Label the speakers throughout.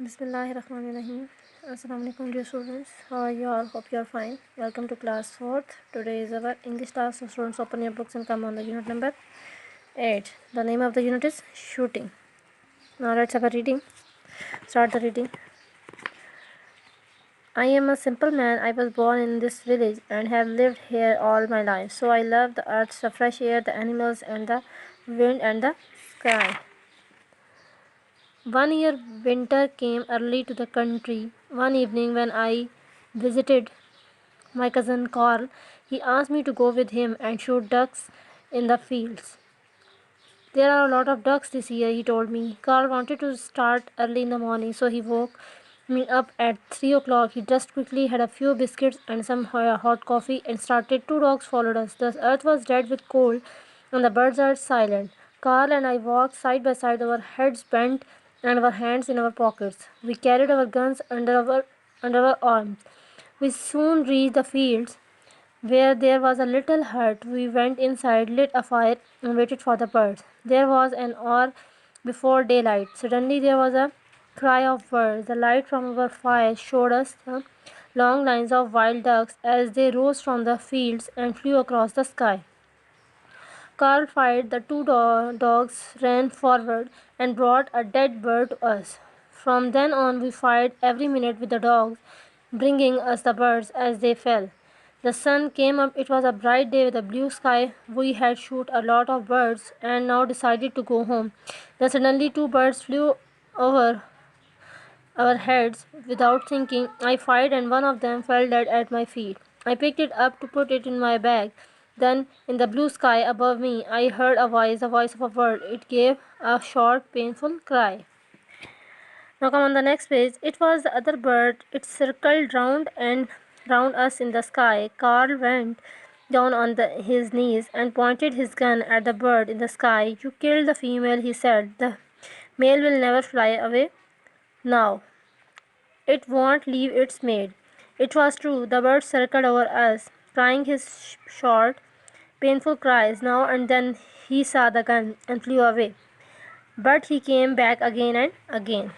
Speaker 1: Bismillahirrahmanirrahim. Assalamu alaikum dear students. How are you all? Hope you are fine. Welcome to class 4th. Today is our English class. So students, open your books and come on the unit number 8. The name of the unit is shooting. Now let's have a reading. Start the reading. I am a simple man. I was born in this village and have lived here all my life. So I love the earth, the fresh air, the animals and the wind and the sky. One year winter came early to the country. One evening when I visited my cousin Carl, he asked me to go with him and shoot ducks in the fields. There are a lot of ducks this year, he told me. Carl wanted to start early in the morning, so he woke me up at 3 o'clock. He dressed quickly, had a few biscuits and some hot coffee, and started. Two dogs followed us. The earth was dead with cold, and the birds are silent. Carl and I walked side by side, our heads bent and our hands in our pockets. We carried our guns under our arms. We soon reached the fields where there was a little hut. We went inside, lit a fire, and waited for the birds. There was an hour before daylight. Suddenly there was a cry of birds. The light from our fire showed us the long lines of wild ducks as they rose from the fields and flew across the sky. Carl fired. The two dogs ran forward and brought a dead bird to us. From then on, we fired every minute with the dogs, bringing us the birds as they fell. The sun came up. It was a bright day with a blue sky. We had shot a lot of birds and now decided to go home. Then suddenly two birds flew over our heads. Without thinking, I fired and one of them fell dead at my feet. I picked it up to put it in my bag. Then, in the blue sky above me, I heard a voice, the voice of a bird. It gave a short, painful cry. Now come on the next page. It was the other bird. It circled round and round us in the sky. Carl went down on his knees and pointed his gun at the bird in the sky. You killed the female, he said. The male will never fly away now. It won't leave its mate. It was true. The bird circled over us, crying his short, painful cries. Now and then he saw the gun and flew away. But he came back again and again.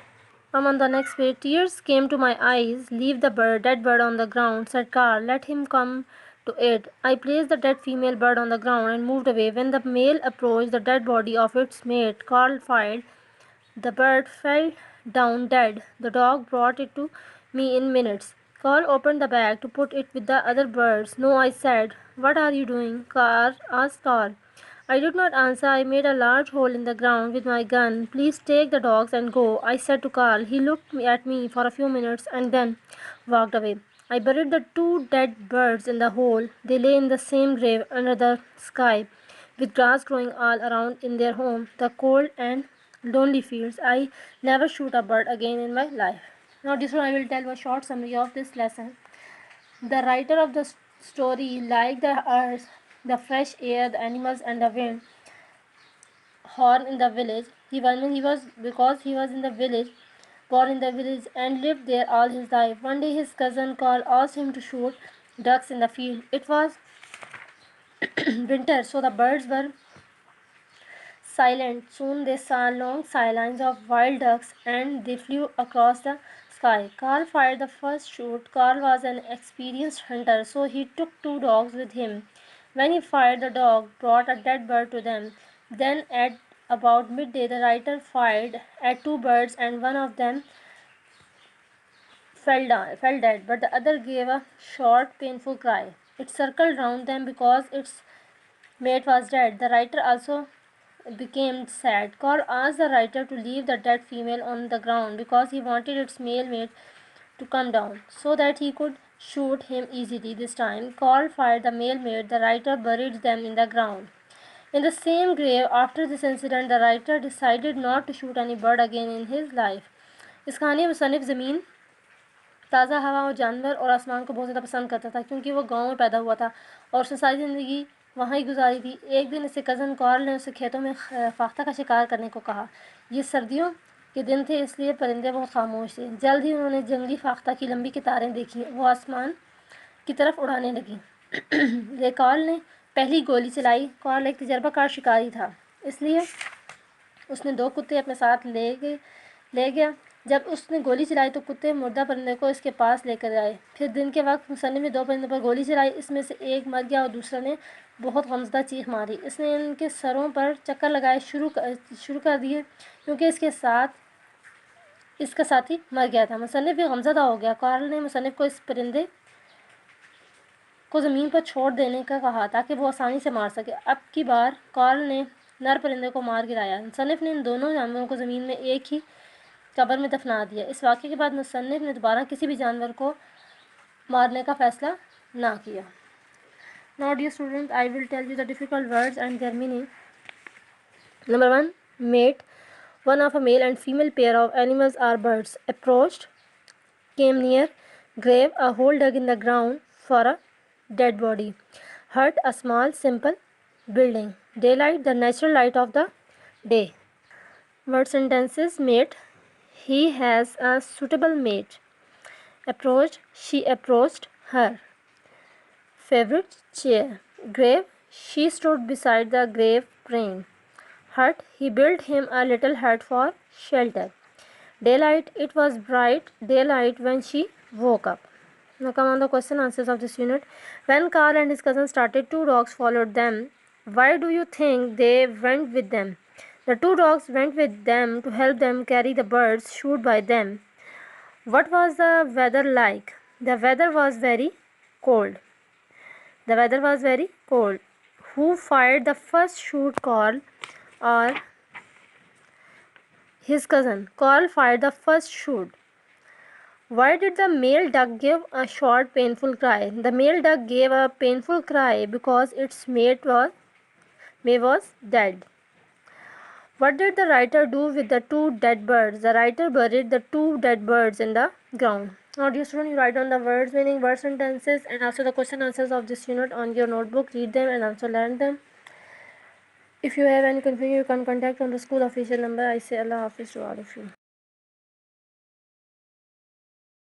Speaker 1: On the next page, tears came to my eyes. Leave the dead bird on the ground, said Carl. Let him come to it. I placed the dead female bird on the ground and moved away. When the male approached the dead body of its mate, Carl fired. The bird fell down dead. The dog brought it to me in minutes. Carl opened the bag to put it with the other birds. No, I said. What are you doing? Carl asked Carl. I did not answer. I made a large hole in the ground with my gun. Please take the dogs and go, I said to Carl. He looked at me for a few minutes and then walked away. I buried the two dead birds in the hole. They lay in the same grave under the sky, with grass growing all around in their home, the cold and lonely fields. I never shoot a bird again in my life. Now, this one I will tell a short summary of this lesson. The writer of the story liked the earth, the fresh air, the animals, and the wind horn in the village. Because he was in the village, born in the village, and lived there all his life. One day, his cousin Carl asked him to shoot ducks in the field. It was winter, so the birds were silent. Soon they saw long lines of wild ducks and they flew across the sky. Carl fired the first shot. Carl was an experienced hunter, so he took two dogs with him. When he fired, the dog brought a dead bird to them. Then, at about midday, the writer fired at two birds and one of them fell dead, but the other gave a short, painful cry. It circled round them because its mate was dead. The writer also became sad. Carl asked the writer to leave the dead female on the ground because he wanted its male mate to come down so that he could shoot him easily. This time, Carl fired the male mate. The writer buried them in the ground. In the same grave, after this incident, the writer decided not to shoot any bird again in his life. इस कहानी में मुसन्निफ ज़मीन, ताज़ा हवा और जानवर और आसमान को बहुत ज़्यादा पसंद करता था क्योंकि वो गांव में पैदा हुआ था और उसने सारी ज़िंदगी वहाँ ही गुजारी थी। एक दिन इससे कज़न कार्ल ने उसे खेतों में फाख्ता का शिकार करने को कहा। ये सर्दियों के दिन थे, इसलिए परिंदे बहुत खामोश थे। जल्द ही उन्होंने जंगली फाख्ता की लंबी कतारें देखी। वो आसमान की तरफ उड़ाने लगी। कार्ल ने पहली गोली चलाई। कार्ल एक तजर्बाकार शिकारी था, इसलिए उसने दो कुत्ते अपने साथ ले गए ले गया। जब उसने गोली चलाई तो कुत्ते मुर्दा परिंदे को इसके पास लेकर आए। फिर दिन के वक्त मुसन्निफ ने 2 परिंदों पर गोली चलाई। इसमें से एक मर गया और दूसरा ने बहुत गमज़दा चीख मारी। इसने इनके सरों पर चक्कर लगाए शुरू कर दिए क्योंकि इसका साथी मर गया था। मुसन्निफ भी गमज़दा हो गया। कार्ल ने मुसन्निफ को इस परिंदे को ज़मीन पर छोड़ देने का कहा ताकि वो आसानी से मार सके। अब की बार कार्ल ने नर परिंदे को मार गिराया। मुसन्निफ ने इन दोनों जानवरों को ज़मीन में एक ही कब्र में दफना दिया। इस वाक़े के बाद मुसन्निफ ने दोबारा किसी भी जानवर को मारने का फ़ैसला ना किया। Now dear students, I will tell you the difficult words and their meaning. Number 1, mate. One of a male and female pair of animals or birds approached, came near, grave, a hole dug in the ground for a dead body. Hut, a small simple building. Daylight, the natural light of the day. Word sentences. Mate, he has a suitable mate. Approached, she approached her. Favorite chair. Grave, she stood beside the grave praying. Hut, he built him a little hut for shelter. Daylight, it was bright daylight when she woke up. Now come on the question answers of this unit. When Carl and his cousin started, 2 dogs followed them. Why do you think they went with them? The 2 dogs went with them to help them carry the birds shot by them. What was the weather like? The weather was very cold. The weather was very cold. Who fired the first shot, Carl or his cousin? Carl fired the first shot. Why did the male duck give a short, painful cry? The male duck gave a painful cry because its mate was dead. What did the writer do with the 2 dead birds? The writer buried the 2 dead birds in the ground. Now dear student, you write down the words, meaning, word sentences and also the question answers of this unit on your notebook. Read them and also learn them. If you have any confusion, you can contact on the school official number. I say Allah Hafiz to all of you.